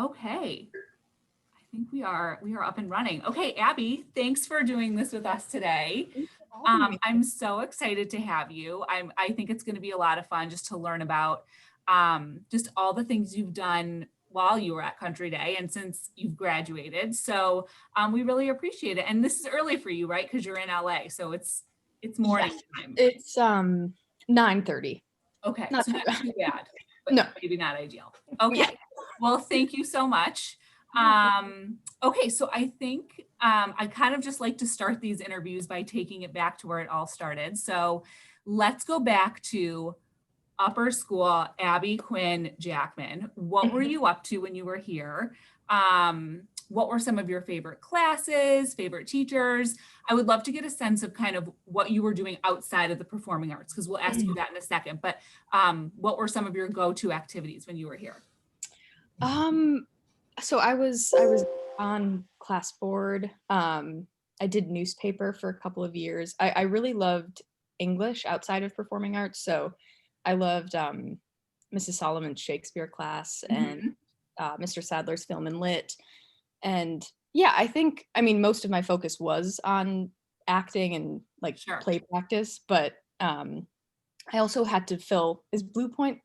Okay. I think we are up and running. Okay, Abby, thanks for doing this with us today. Thanks for having me. I'm so excited to have you. I think it's going to be a lot of fun just to learn about just all the things you've done while you were at Country Day and since you've graduated. So we really appreciate it. And this is early for you, right? Because you're in LA, so it's morning Yes, time. it's 9:30. Okay, Not so too not bad. too bad, but No. maybe not ideal. Yeah. Okay, well, thank you so much. Yeah. Okay, so I think I kind of just like to start these interviews by taking it back to where it all started. So let's go back to upper school, Abby Quinn Jackman. What were Mhm. you up to when you were here? What were some of your favorite classes, favorite teachers? I would love to get a sense of kind of what you were doing outside of the performing arts, because we'll ask you that in a second. But what were some of your go-to activities when you were here? Um, so I was on class board. I did newspaper for a couple of years. I really loved English outside of performing arts. So I loved Mrs. Solomon's Shakespeare class and Mhm. Mr. Sadler's film and lit. And yeah, I mean, most of my focus was on acting and like Sure. play practice, but I also had to fill, is Blue Point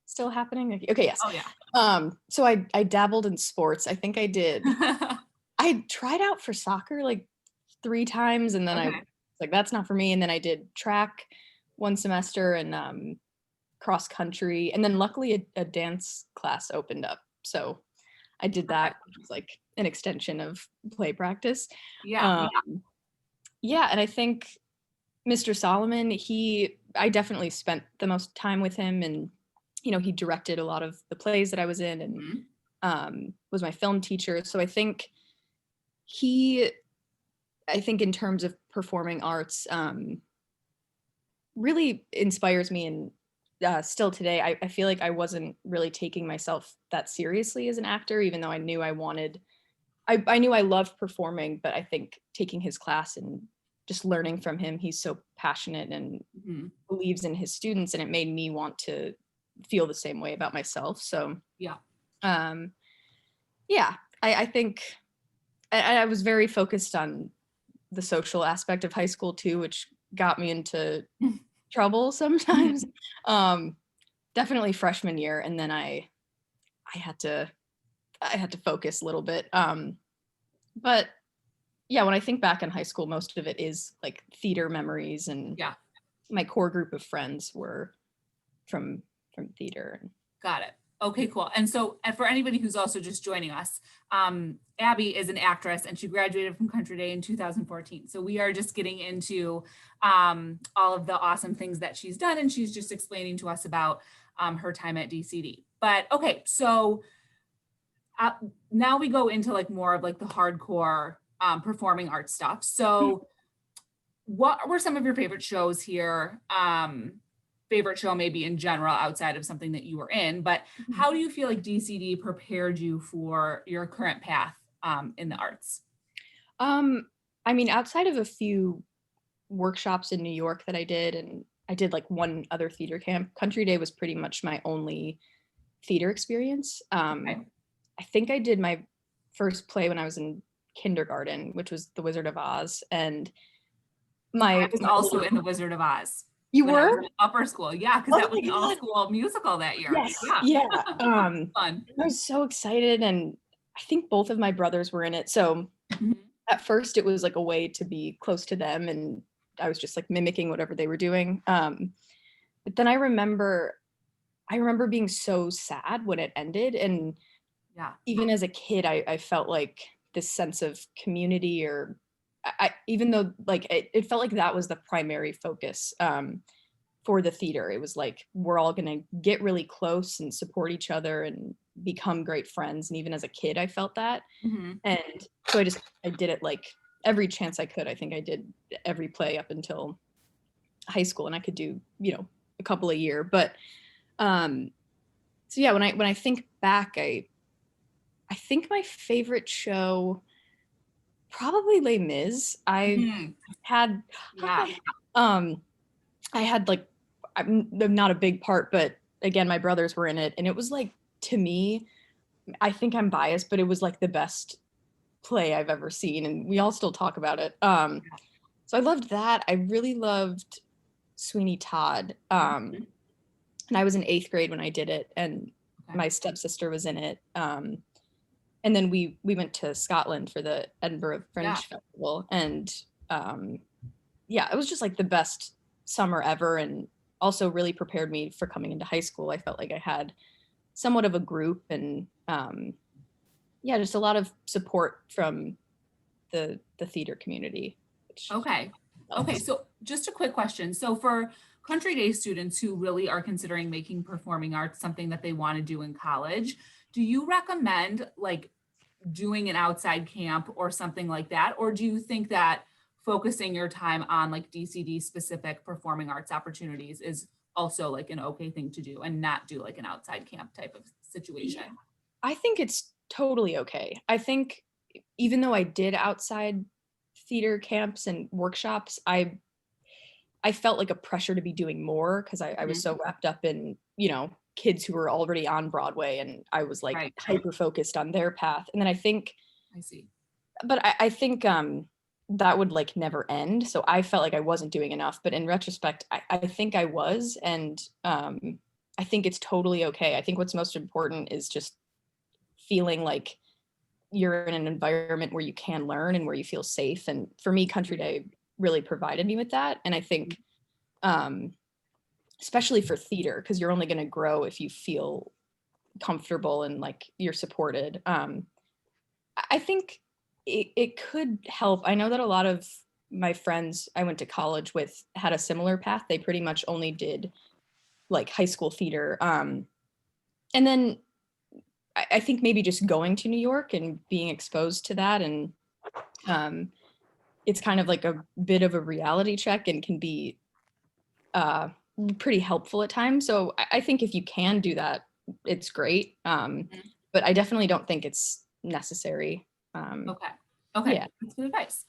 still happening? Okay, yes. Oh, yeah. So I dabbled in sports. I think I tried out for soccer like 3 times and then I was Okay. like, that's not for me. And then I did track one semester and cross country. And then luckily a dance class opened up. So I did that, Perfect. which was like an extension of play practice. Yeah. Um, yeah, and I think Mr. Solomon, I definitely spent the most time with him and he directed a lot of the plays that I was in and Mhm. was my film teacher. So he I think in terms of performing arts, really inspires me and still today, I feel like I wasn't really taking myself that seriously as an actor, even though I knew I loved performing, but I think taking his class and just learning from him, he's so passionate and Mhm. believes in his students, and it made me want to feel the same way about myself. So, Yeah. um, yeah, I think I was very focused on the social aspect of high school too, which got me into trouble sometimes. um, Definitely freshman year, and then I had to I had to focus a little bit. But yeah, when I think back in high school, most of it is like theater memories, and Yeah. my core group of friends were from theater. Got it. Okay, cool. And so, and for anybody who's also just joining us, Abby is an actress and she graduated from Country Day in 2014. So we are just getting into all of the awesome things that she's done, and she's just explaining to us about her time at DCD. But okay, so uh, now we go into like more of like the hardcore performing arts stuff. So what were some of your favorite shows here? Favorite show maybe in general outside of something that you were in, but how do you feel like DCD prepared you for your current path in the arts? Um, I mean, outside of a few workshops in New York that I did, and I did like one other theater camp, Country Day was pretty much my only theater experience. Okay. I think I did my first play when I was in kindergarten, which was The Wizard of Oz, and I my was my also older in The Wizard of Oz You when I was were? in upper school. Yeah, because Oh that was my an all god. school musical that year. Yes. Yeah. Yeah. Fun. I was so excited, and I think both of my brothers were in it. So Mhm. at first it was like a way to be close to them, and I was just like mimicking whatever they were doing. But then I remember being so sad when it ended, and Yeah. even as a kid, I felt like this sense of community, or even though like it felt like that was the primary focus for the theater. It was like we're all gonna get really close and support each other and become great friends. And even as a kid, I felt that. Mhm. And so I did it like every chance I could. I think I did every play up until high school, and I could do a couple a year. But um, so yeah, when I think back, I think my favorite show probably Les Mis. Mhm. Had Yeah. hi. I had like I'm not a big part, but again, my brothers were in it, and it was like to me I think I'm biased, but it was like the best play I've ever seen, and we all still talk about it. So I loved that. I really loved Sweeney Todd. And I was in 8th grade when I did it, and Okay. my stepsister was in it. And then we went to Scotland for the Edinburgh Fringe Festival, and yeah, it was just like the best summer ever, and also really prepared me for coming into high school. I felt like I had somewhat of a group, and yeah, just a lot of support from the theater community. Okay. Okay. So just a quick question. So for Country Day students who really are considering making performing arts something that they want to do in college, do you recommend like doing an outside camp or something like that? Or do you think that focusing your time on like DCD specific performing arts opportunities is also like an okay thing to do and not do like an outside camp type of situation? Yeah. I think it's totally okay. I think even though I did outside theater camps and workshops, I felt like a pressure to be doing more because I was so wrapped up in, kids who were already on Broadway, and I was like Right. hyper focused on their path. And then I think, I see. but I think that would like never end. So I felt like I wasn't doing enough. But in retrospect, I think I was. And I think it's totally okay. I think what's most important is just feeling like you're in an environment where you can learn and where you feel safe. And for me, Country Day really provided me with that. And I think, especially for theater, because you're only going to grow if you feel comfortable and like you're supported. I think it could help. I know that a lot of my friends I went to college with had a similar path. They pretty much only did like high school theater. And then I think maybe just going to New York and being exposed to that, and it's kind of like a bit of a reality check and can be pretty helpful at times. So I think if you can do that, it's great. But I definitely don't think it's necessary. Okay. Yeah. That's good advice.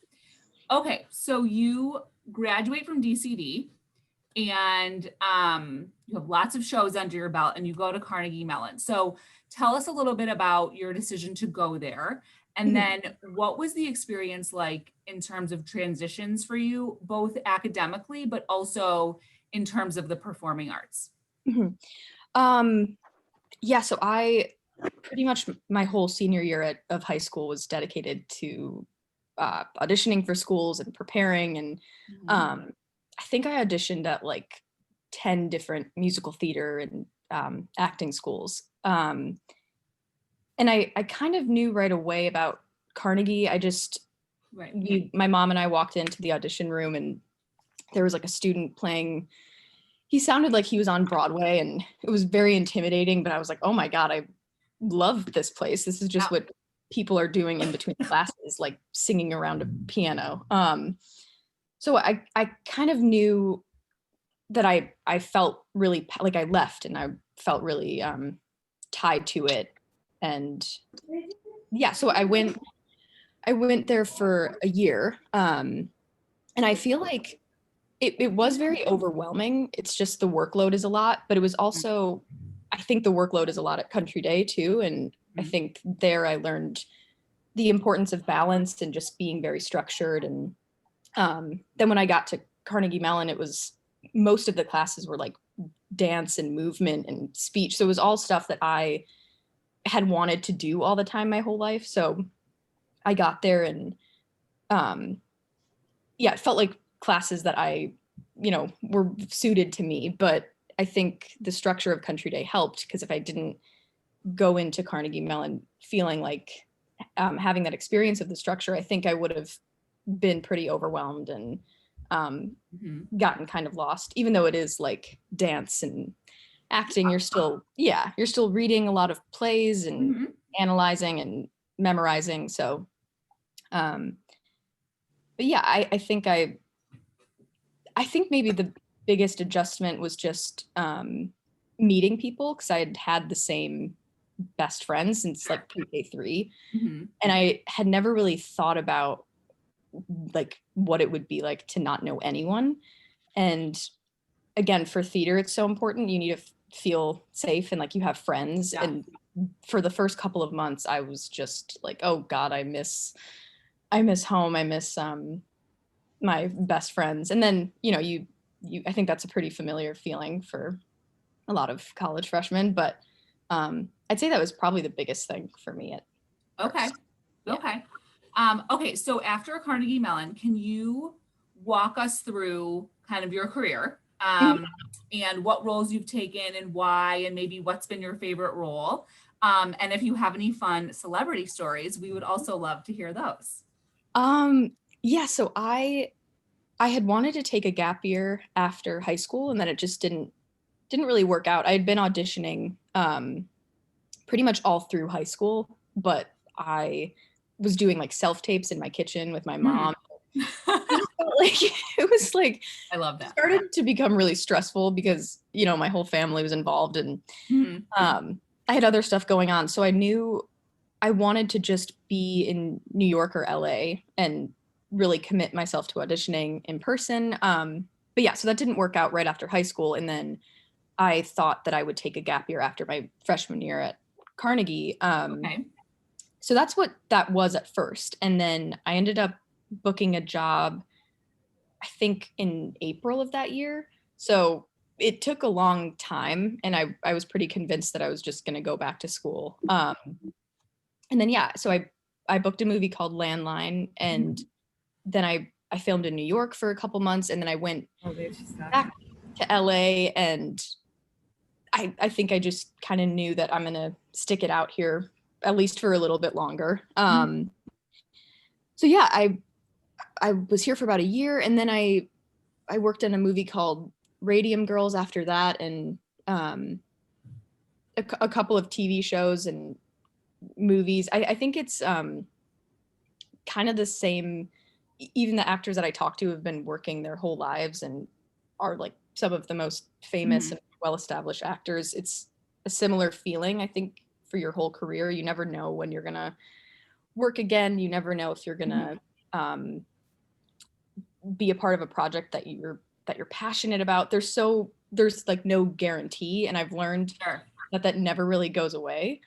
Okay. So you graduate from DCD and you have lots of shows under your belt and you go to Carnegie Mellon. So tell us a little bit about your decision to go there. And then what was the experience like in terms of transitions for you, both academically, but also in terms of the performing arts? Yeah, so I pretty much my whole senior year of high school was dedicated to auditioning for schools and preparing. And I think I auditioned at like 10 different musical theater and acting schools. And I kind of knew right away about Carnegie. I just, my mom and I walked into the audition room, and there was like a student playing. He sounded like he was on Broadway, and it was very intimidating, but I was like, oh my God, I love this place. This is just what people are doing in between classes, like singing around a piano. So I kind of knew that I felt really like I left, and I felt really tied to it. And yeah, so I went there for a year. And I feel like it was very overwhelming. It's just the workload is a lot, but it was also, I think the workload is a lot at Country Day too. And I think there I learned the importance of balance and just being very structured. And then when I got to Carnegie Mellon, it was, most of the classes were like dance and movement and speech. So it was all stuff that I had wanted to do all the time my whole life. So I got there, and yeah, it felt like classes that I, were suited to me. But I think the structure of Country Day helped, because if I didn't go into Carnegie Mellon feeling like having that experience of the structure, I think I would have been pretty overwhelmed and gotten kind of lost. Even though it is like dance and acting, you're still reading a lot of plays and analyzing and memorizing. So but yeah, I think maybe the biggest adjustment was just meeting people, because I had the same best friends since like pre-K3, and I had never really thought about like what it would be like to not know anyone. And again, for theater, it's so important. You need to feel safe and like you have friends. And for the first couple of months, I was just like, oh God, I miss home. I miss my best friends. And then, you I think that's a pretty familiar feeling for a lot of college freshmen, but I'd say that was probably the biggest thing for me at Okay. first. Yeah. Okay. Okay. So after Carnegie Mellon, can you walk us through kind of your career, and what roles you've taken and why, and maybe what's been your favorite role? And if you have any fun celebrity stories, we would also love to hear those. Yeah, so I had wanted to take a gap year after high school, and then it just didn't really work out. I had been auditioning pretty much all through high school, but I was doing like self tapes in my kitchen with my mom. Like it was like I love that. started to become really stressful because my whole family was involved, and I had other stuff going on, so I knew I wanted to just be in New York or LA and really commit myself to auditioning in person. But yeah, so that didn't work out right after high school, and then I thought that I would take a gap year after my freshman year at Carnegie. Okay. So that's what that was at first. And then I ended up booking a job, I think in April of that year. So it took a long time, and I was pretty convinced that I was just going to go back to school. And then, yeah, so I booked a movie called Landline, and then I filmed in New York for a couple months, and then I went back to LA, and I think I just kind of knew that I'm gonna stick it out here at least for a little bit longer. So yeah, I was here for about a year, and then I worked in a movie called Radium Girls after that, and a couple of TV shows and movies. I think it's kind of the same. Even the actors that I talk to have been working their whole lives and are like some of the most famous and well-established actors. It's a similar feeling, I think, for your whole career. You never know when you're gonna work again. You never know if you're gonna be a part of a project that you're passionate about. There's like no guarantee, and I've learned that never really goes away.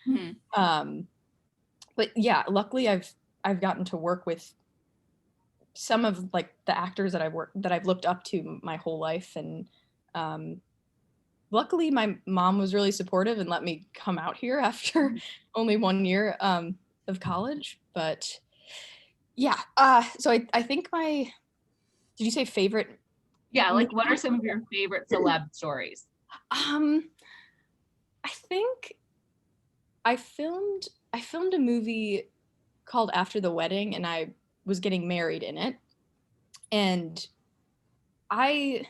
But yeah, luckily I've gotten to work with some of like the actors that I've looked up to my whole life, and luckily my mom was really supportive and let me come out here after only 1 year of college. But yeah, so I think did you say favorite? Yeah, like what are some of your favorite celeb stories? I think I filmed a movie called After the Wedding, and I was getting married in it. And I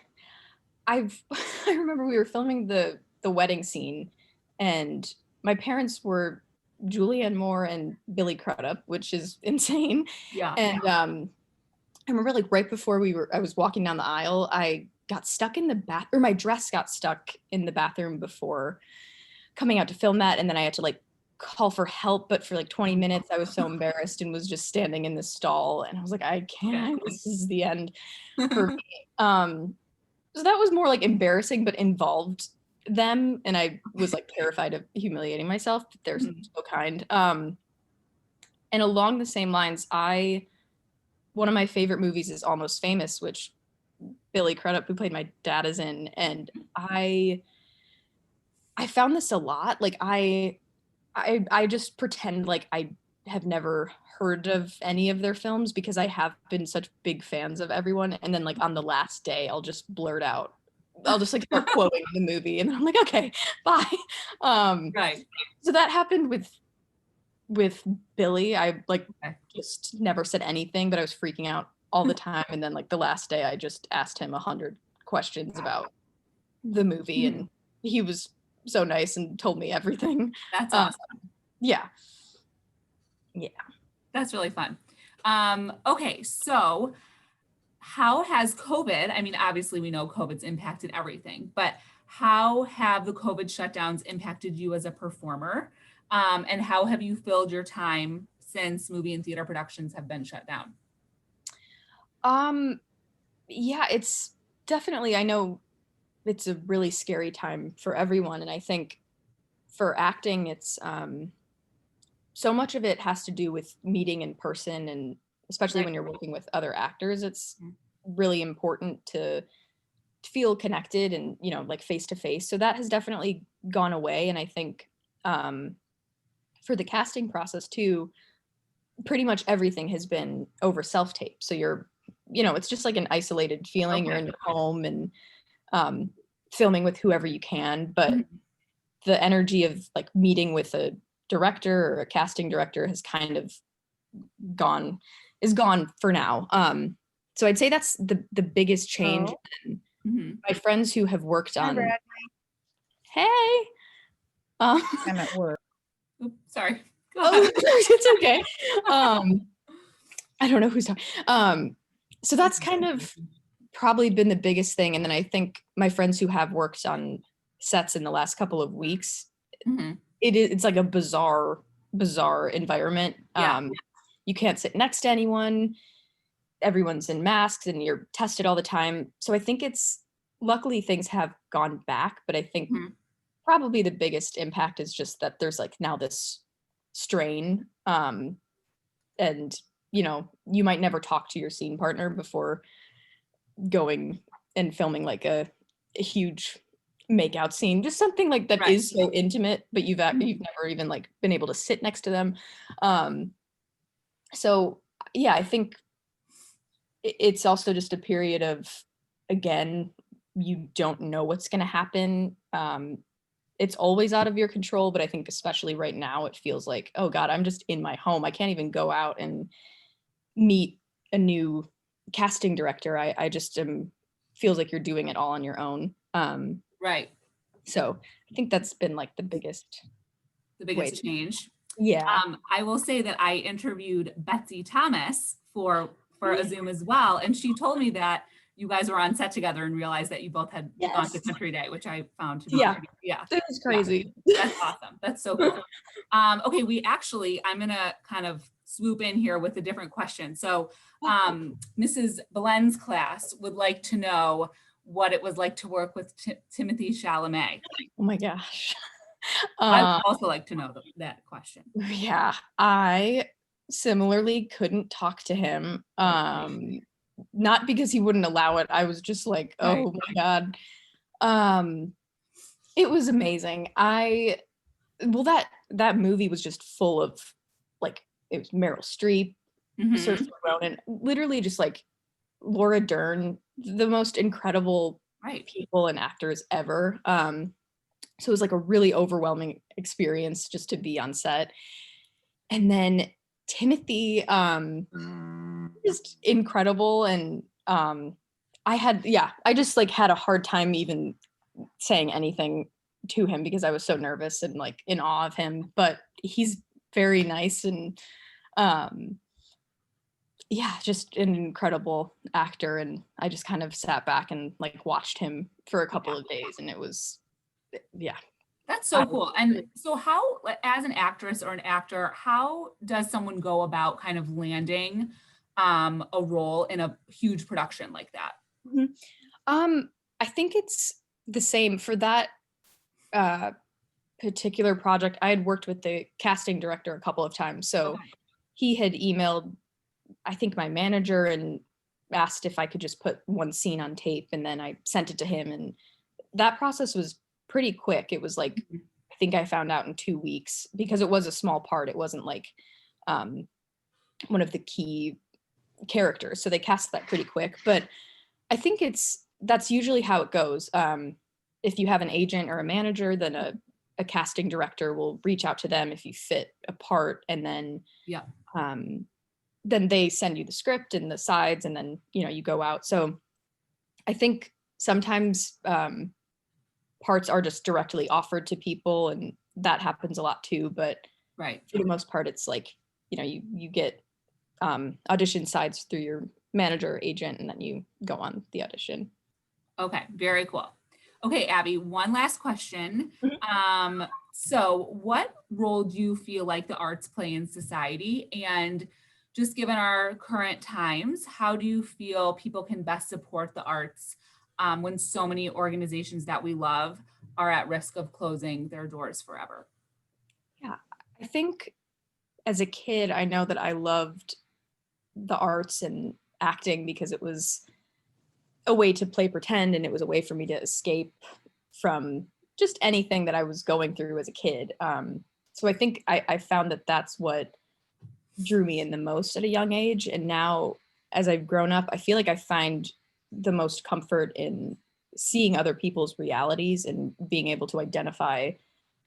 remember we were filming the wedding scene, and my parents were Julianne Moore and Billy Crudup, which is insane. Yeah. And I remember like right before I was walking down the aisle, I got stuck in the or my dress got stuck in the bathroom before coming out to film that, and then I had to like call for help, but for like 20 minutes I was so embarrassed and was just standing in the stall, and I was like, I can't, this is the end for me. So that was more like embarrassing, but involved them, and I was like terrified of humiliating myself, but they're so kind. And along the same lines, one of my favorite movies is Almost Famous, which Billy Crudup, who played my dad, is in, and I found this a lot. Like I just pretend like I have never heard of any of their films because I have been such big fans of everyone. And then like on the last day, I'll just blurt out, I'll just like start quoting the movie, and then I'm like, okay, bye. Right. So that happened with Billy. I like just never said anything, but I was freaking out all the time. And then like the last day, I just asked him 100 questions about the movie, and he was so nice and told me everything. That's awesome. Yeah. That's really fun. Okay, so how has COVID, I mean, obviously we know COVID's impacted everything, but how have the COVID shutdowns impacted you as a performer? And how have you filled your time since movie and theater productions have been shut down? Yeah, it's definitely, I know it's a really scary time for everyone. And I think for acting, it's so much of it has to do with meeting in person, and especially Right. when you're working with other actors, it's Mhm. really important to feel connected and, you know, like face to face. So that has definitely gone away. And I think um, for the casting process too, pretty much everything has been over self tape. So you're, you know, it's just like an isolated feeling. You're Okay. in your home and um, filming with whoever you can. But Mhm. the energy of like meeting with a director or a casting director has kind of gone is gone for now. So I'd say that's the biggest change. Oh, And Mhm. my friends who have worked hi, on, Brad. hey, um, I'm at work. Oops, sorry. Go oh, ahead. it's okay. I don't know who's talking. So that's kind of probably been the biggest thing. And then I think my friends who have worked on sets in the last couple of weeks, Mhm. it's like a bizarre environment. Yeah. You can't sit next to anyone. Everyone's in masks and you're tested all the time. So I think it's luckily things have gone back, but I think Mhm. probably the biggest impact is just that there's like now this strain. And you know, you might never talk to your scene partner before going and filming like a huge makeout scene, just something like that Right. is so intimate, but you've Mhm. never even like been able to sit next to them. Um, so yeah, I think it's also just a period of, again, you don't know what's going to happen. It's always out of your control, but I think especially right now, it feels like, oh God, I'm just in my home. I can't even go out and meet a new casting director. I just am feels like you're doing it all on your own. Right. So I think that's been like the biggest The way biggest to, change. yeah. I will say that I interviewed Betsy Thomas for a Zoom as well, and she told me that you guys were on set together and realized that you both had gone to Yes. Country Day, which I found to be Yeah. pretty, yeah, That was yeah, crazy. that's awesome. That's so cool. Okay, I'm gonna kind of swoop in here with a different question. So Mrs. Belen's class would like to know what it was like to work with Timothy Chalamet. Oh my gosh. I would Uh, also like to know that question. yeah, I similarly couldn't talk to him. Not because he wouldn't allow it. I was just like, Right. oh my God. Um, it was amazing. That movie was just full of like it was Meryl Streep, Mhm. Saoirse Ronan, literally just like Laura Dern, the most incredible Right. people and actors ever. So it was like a really overwhelming experience just to be on set. And then Timothy, just incredible. And I just like had a hard time even saying anything to him because I was so nervous and like in awe of him. But he's very nice and um yeah, just an incredible actor. And I just kind of sat back and like watched him for a couple of days and it was yeah. That's I so cool. And so how, like, as an actress or an actor, how does someone go about kind of landing a role in a huge production like that? Mhm. I think it's the same for that uh particular project. I had worked with the casting director a couple of times. So Okay. he had emailed, I think, my manager and asked if I could just put one scene on tape. And then I sent it to him. And that process was pretty quick. It was like, Mhm. I think I found out in 2 weeks because it was a small part. It wasn't like um, one of the key characters. So they cast that pretty quick. But I think that's usually how it goes. If you have an agent or a manager, then a casting director will reach out to them if you fit a part, and Yeah. then they send you the script and the sides, and then you know you go out. So I think sometimes parts are just directly offered to people, and that happens a lot too. But Right. for the most part, it's like you know you get audition sides through your manager or agent, and then you go on the audition. Okay. Very cool. Okay, Abby, one last question. Mhm. So what role do you feel like the arts play in society? And just given our current times, how do you feel people can best support the arts when so many organizations that we love are at risk of closing their doors forever. Yeah, I think as a kid, I know that I loved the arts and acting because it was a way to play pretend, and it was a way for me to escape from just anything that I was going through as a kid. So I think I found that that's what drew me in the most at a young age. And now, as I've grown up, I feel like I find the most comfort in seeing other people's realities and being able to identify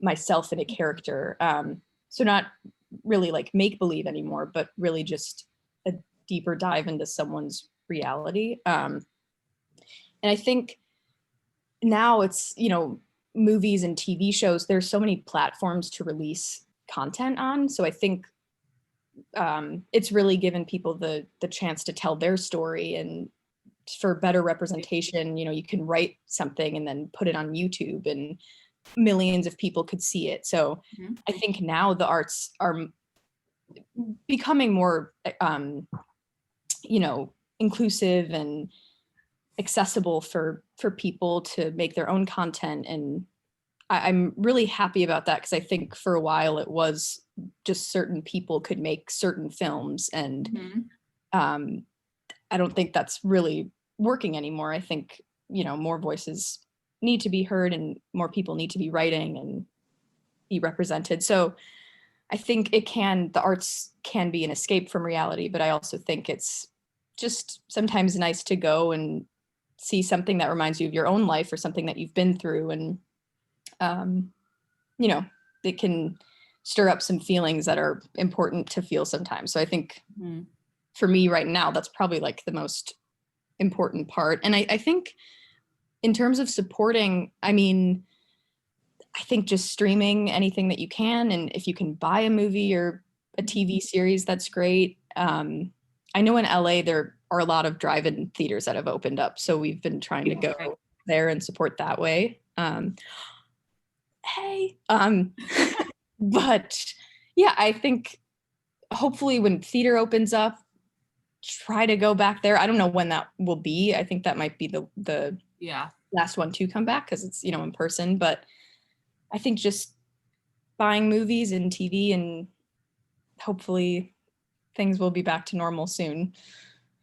myself in a character. So not really like make believe anymore, but really just a deeper dive into someone's reality. And I think now it's, movies and TV shows, there's so many platforms to release content on. So I think it's really given people the chance to tell their story, and for better representation, you can write something and then put it on YouTube and millions of people could see it. So Mhm. I think now the arts are becoming more inclusive and accessible for people to make their own content. And I'm really happy about that, because I think for a while it was just certain people could make certain films, and Mhm. I don't think that's really working anymore. I think, more voices need to be heard and more people need to be writing and be represented. So I think the arts can be an escape from reality, but I also think it's just sometimes nice to go and see something that reminds you of your own life or something that you've been through. And, um, it can stir up some feelings that are important to feel sometimes. So I think Mhm. for me right now, that's probably like the most important part. And I think in terms of supporting, I think just streaming anything that you can, and if you can buy a movie or a TV series, that's great. I know in LA there are a lot of drive-in theaters that have opened up, so we've been trying to go Right. there and support that way. Hey, but yeah, I think hopefully when theater opens up, try to go back there. I don't know when that will be. I think that might be the Yeah. last one to come back, because it's in person. But I think just buying movies and TV, and hopefully things will be back to normal soon.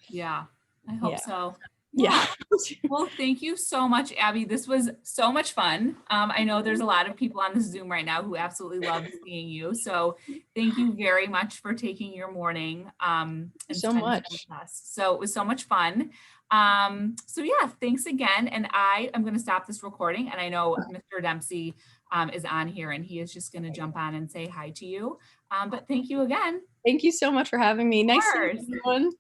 Yeah. I hope Yeah. so. Yeah. Yeah. Well, thank you so much, Abby. This was so much fun. I know there's a lot of people on the Zoom right now who absolutely love seeing you. So thank you very much for taking your morning and So spending time much. with us. So it was so much fun. So yeah, thanks again. And I am going to stop this recording. And I know Mr. Dempsey is on here, and he is just going to jump on and say hi to you. But thank you again. Thank you so much for having me. Of Nice seeing course. everyone.